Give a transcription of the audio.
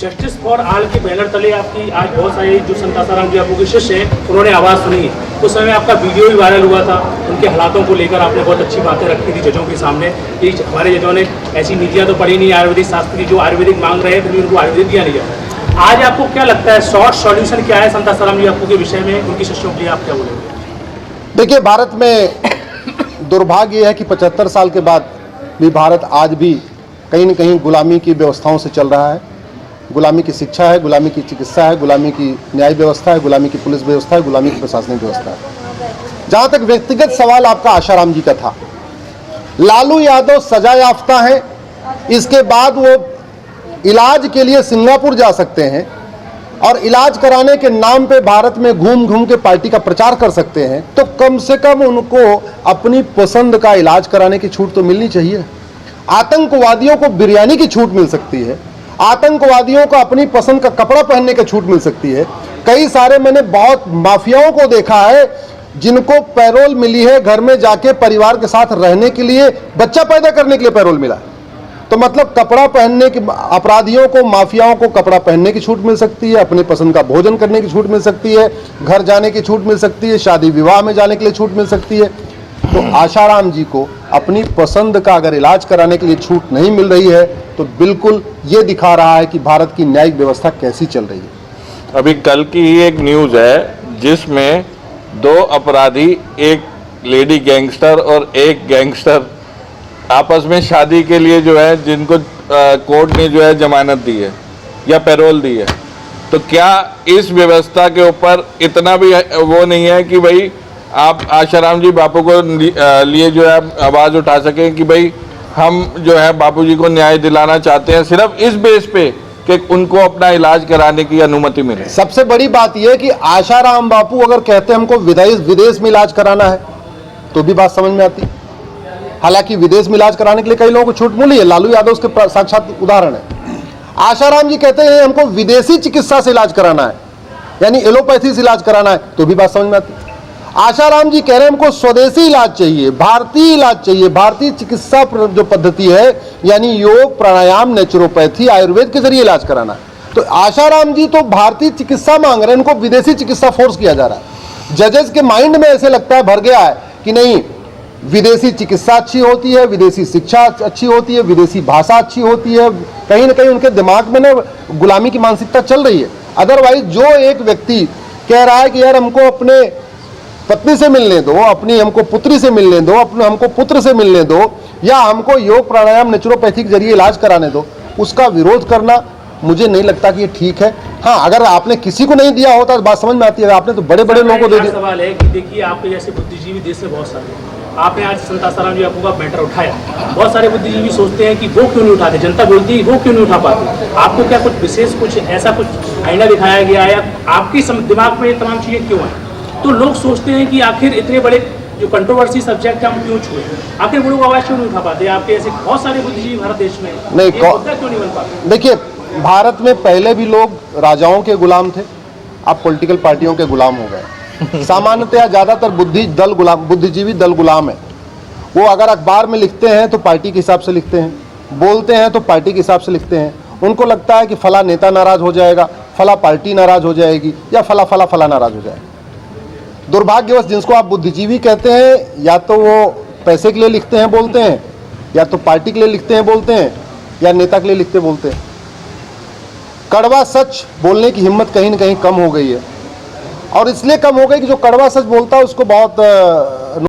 Justice for all के banner तले आपकी आज बहुत सारे जो संत आसाराम जी बापू के शिष्य हैं उन्होंने आवाज़ सुनी। उस समय आपका वीडियो भी वायरल हुआ था, उनके हालातों को लेकर आपने बहुत अच्छी बातें रखी थी जजों के सामने कि हमारे जजों ने ऐसी नीतियाँ तो पढ़ी नहीं आयुर्वेदिक शास्त्र की, जो आयुर्वेदिक मांग रहे हैं फिर भी उनको आयुर्वेदिक दिया नहीं जाता। आज आपको क्या लगता है शॉर्ट सॉल्यूशन क्या है संत आसाराम जी बापू के विषय में, उनकी शिष्यों के लिए आप क्या बोलेंगे? देखिए, भारत में दुर्भाग्य है कि 75 साल के बाद भी भारत आज भी कहीं न कहीं गुलामी की व्यवस्थाओं से चल रहा है। गुलामी की शिक्षा है, गुलामी की चिकित्सा है, गुलामी की न्याय व्यवस्था है, गुलामी की पुलिस व्यवस्था है, गुलामी की प्रशासनिक व्यवस्था है। जहाँ तक व्यक्तिगत सवाल आपका आशाराम जी का था, लालू यादव सजा याफ्ता है, इसके बाद वो इलाज के लिए सिंगापुर जा सकते हैं और इलाज कराने के नाम पे भारत में घूम घूम के पार्टी का प्रचार कर सकते हैं, तो कम से कम उनको अपनी पसंद का इलाज कराने की छूट तो मिलनी चाहिए। आतंकवादियों को बिरयानी की छूट मिल सकती है, आतंकवादियों को अपनी पसंद का कपड़ा पहनने की छूट मिल सकती है। कई सारे मैंने बहुत माफियाओं को देखा है जिनको पैरोल मिली है घर में जाके परिवार के साथ रहने के लिए, बच्चा पैदा करने के लिए पैरोल मिला। तो मतलब कपड़ा पहनने के अपराधियों को, माफियाओं को कपड़ा पहनने की छूट मिल सकती है, अपनी पसंद का भोजन करने की छूट मिल सकती है, घर जाने की छूट मिल सकती है, शादी विवाह में जाने के लिए छूट मिल सकती है। तो आशाराम जी को अपनी पसंद का अगर इलाज कराने के लिए छूट नहीं मिल रही है तो बिल्कुल ये दिखा रहा है कि भारत की न्यायिक व्यवस्था कैसी चल रही है। अभी कल की ही एक न्यूज़ है जिसमें 2 अपराधी, एक लेडी गैंगस्टर और एक गैंगस्टर आपस में शादी के लिए जो है जिनको कोर्ट ने जो है जमानत दी है या पैरोल दी है। तो क्या इस व्यवस्था के ऊपर इतना भी वो नहीं है कि भाई आप आशाराम जी बापू को लिए जो है आवाज़ उठा सकें कि भाई हम जो है बापू जी को न्याय दिलाना चाहते हैं सिर्फ इस बेस पे कि उनको अपना इलाज कराने की अनुमति मिले। सबसे बड़ी बात यह है कि आशाराम बापू अगर कहते हैं हमको विदेश में इलाज कराना है तो भी बात समझ में आती। हालांकि विदेश में इलाज कराने के लिए कई लोगों को छूट मिली है, लालू यादव उसके साक्षात उदाहरण है। आशाराम जी कहते हैं हमको विदेशी चिकित्सा से इलाज कराना है, यानी एलोपैथी से इलाज कराना है, तो भी बात समझ में आती। आशाराम जी कह रहे हैं हमको स्वदेशी इलाज चाहिए, भारतीय इलाज चाहिए, भारतीय चिकित्सा जो पद्धति है यानी योग, प्राणायाम, नेचुरोपैथी, आयुर्वेद के जरिए इलाज कराना है। तो आशाराम जी तो भारतीय चिकित्सा मांग रहे हैं, इनको विदेशी चिकित्सा फोर्स किया जा रहा है। जजेस के माइंड में ऐसे लगता है, भर गया है कि नहीं, विदेशी चिकित्सा अच्छी होती है, विदेशी शिक्षा अच्छी होती है, विदेशी भाषा अच्छी होती है। कहीं ना कहीं उनके दिमाग में ना गुलामी की मानसिकता चल रही है। अदरवाइज जो एक व्यक्ति कह रहा है कि यार हमको अपने पत्नी से मिलने दो, अपनी हमको पुत्री से मिलने दो, अपने हमको पुत्र से मिलने दो, या हमको योग, प्राणायाम, नेचुरोपैथी के जरिए इलाज कराने दो, उसका विरोध करना मुझे नहीं लगता कि ये ठीक है। हाँ, अगर आपने किसी को नहीं दिया होता तो बात समझ में आती है, आपने तो बड़े बड़े लोगों को दे दिया। सवाल है कि देखिए आपके जैसे बुद्धिजीवी देश में बहुत सारे, आपने आज संत आसाराम जी बापू का मैटर उठाया। बहुत सारे बुद्धिजीवी सोचते हैं कि वो क्यों नहीं उठाते, जनता बोलती है वो क्यों नहीं उठा पाती। आपको क्या कुछ विशेष, कुछ ऐसा कुछ आईना दिखाया गया है या आपकी दिमाग में ये तमाम चीज़ें क्यों हैं? तो लोग सोचते हैं कि आखिर इतने बड़े जो कंट्रोवर्सी सब्जेक्ट है हम क्यों छुए, आखिर वो लोग आवाज़ क्यों नहीं उठा पाते? आपके ऐसे बहुत सारे बुद्धिजीवी भारत देश में नहीं, क्यों नहीं बन पाते? देखिए, भारत में पहले भी लोग राजाओं के गुलाम थे, अब पॉलिटिकल पार्टियों के गुलाम हो गए। सामान्यतः ज़्यादातर बुद्धिजीवी दल गुलाम है। वो अगर अखबार में लिखते हैं तो पार्टी के हिसाब से लिखते हैं, बोलते हैं तो पार्टी के हिसाब से लिखते हैं। उनको लगता है कि फला नेता नाराज़ हो जाएगा, फला पार्टी नाराज़ हो जाएगी, या फला फला फला नाराज़ हो जाएगा। दुर्भाग्यवश जिसको आप बुद्धिजीवी कहते हैं, या तो वो पैसे के लिए लिखते हैं बोलते हैं, या तो पार्टी के लिए लिखते हैं बोलते हैं, या नेता के लिए लिखते बोलते हैं। कड़वा सच बोलने की हिम्मत कहीं ना कहीं कम हो गई है, और इसलिए कम हो गई कि जो कड़वा सच बोलता है उसको बहुत